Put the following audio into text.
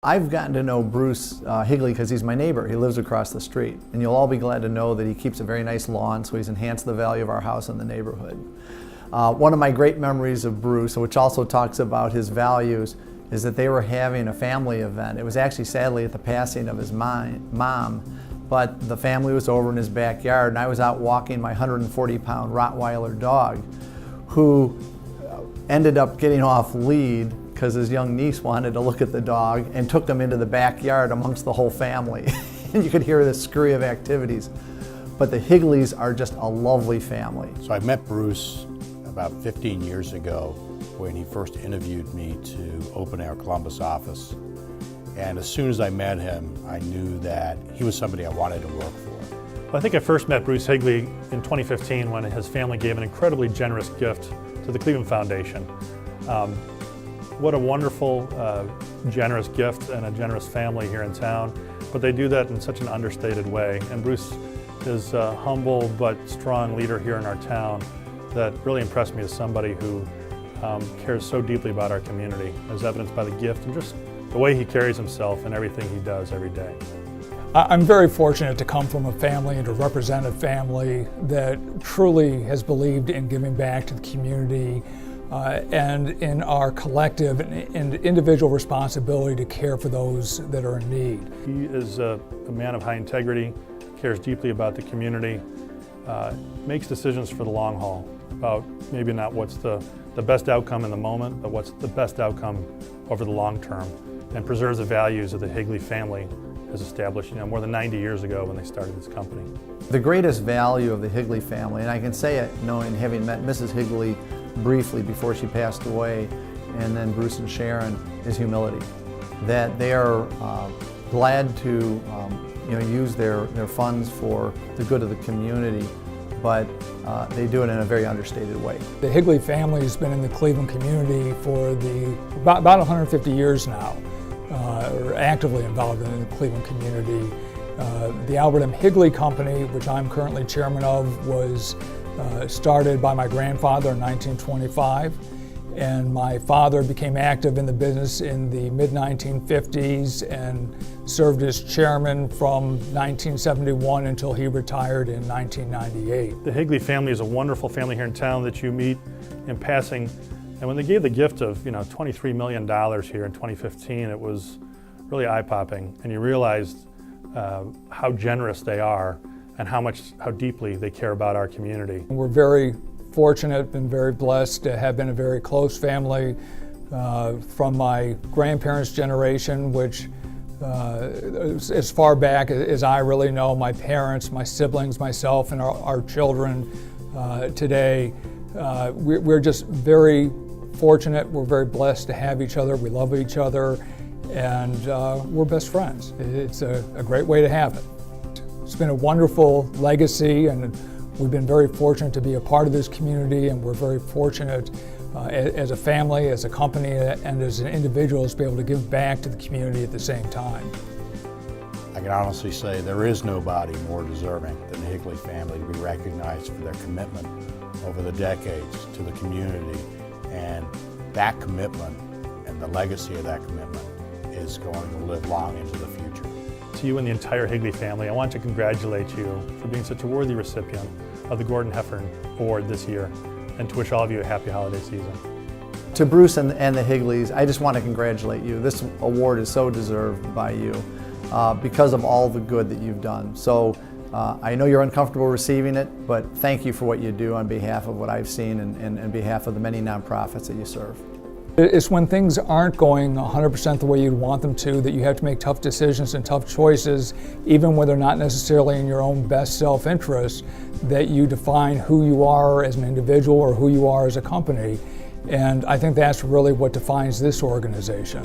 I've gotten to know Bruce Higley because he's my neighbor. He lives across the street. And you'll all be glad to know that he keeps a very nice lawn, so he's enhanced the value of our house in the neighborhood. One of my great memories of Bruce, which also talks about his values, is that they were having a family event. It was actually sadly at the passing of his mom, but the family was over in his backyard, and I was out walking my 140-pound Rottweiler dog, who ended up getting off lead because his young niece wanted to look at the dog and took him into the backyard amongst the whole family. And you could hear this scurry of activities. But the Higleys are just a lovely family. So I met Bruce about 15 years ago when he first interviewed me to open our Columbus office. And as soon as I met him, I knew that he was somebody I wanted to work for. Well, I think I first met Bruce Higley in 2015 when his family gave an incredibly generous gift to the Cleveland Foundation. What a wonderful, generous gift and a generous family here in town, but they do that in such an understated way. And Bruce is a humble but strong leader here in our town that really impressed me as somebody who cares so deeply about our community, as evidenced by the gift and just the way he carries himself and everything he does every day. I'm very fortunate to come from a family and to represent a family that truly has believed in giving back to the community and in our collective and individual responsibility to care for those that are in need. He is a man of high integrity, cares deeply about the community, makes decisions for the long haul about maybe not what's the best outcome in the moment, but what's the best outcome over the long term, and preserves the values of the Higley family as established more than 90 years ago when they started this company. The greatest value of the Higley family, and I can say it knowing having met Mrs. Higley briefly before she passed away, and then Bruce and Sharon, is humility. That they are glad to use their funds for the good of the community, but they do it in a very understated way. The Higley family has been in the Cleveland community for about 150 years now, or actively involved in the Cleveland community. The Albert M. Higley Company, which I'm currently chairman of, was started by my grandfather in 1925, and my father became active in the business in the mid-1950s and served as chairman from 1971 until he retired in 1998. The Higley family is a wonderful family here in town that you meet in passing, and when they gave the gift of $23 million here in 2015, it was really eye-popping, and you realized how generous they are and how deeply they care about our community. We're very fortunate and very blessed to have been a very close family from my grandparents' generation, which as far back as I really know, my parents, my siblings, myself, and our children today. We're just very fortunate. We're very blessed to have each other. We love each other, and we're best friends. It's a great way to have it. It's been a wonderful legacy, and we've been very fortunate to be a part of this community, and we're very fortunate as a family, as a company, and as an individual to be able to give back to the community at the same time. I can honestly say there is nobody more deserving than the Higley family to be recognized for their commitment over the decades to the community, and that commitment and the legacy of that commitment is going to live long into the future. To you and the entire Higley family, I want to congratulate you for being such a worthy recipient of the Gordon Heffern Award this year, and to wish all of you a happy holiday season. To Bruce and the Higleys, I just want to congratulate you. This award is so deserved by you because of all the good that you've done. So I know you're uncomfortable receiving it, but thank you for what you do on behalf of what I've seen and on behalf of the many nonprofits that you serve. It's when things aren't going 100% the way you'd want them to that you have to make tough decisions and tough choices, even when they're not necessarily in your own best self-interest, that you define who you are as an individual or who you are as a company. And I think that's really what defines this organization.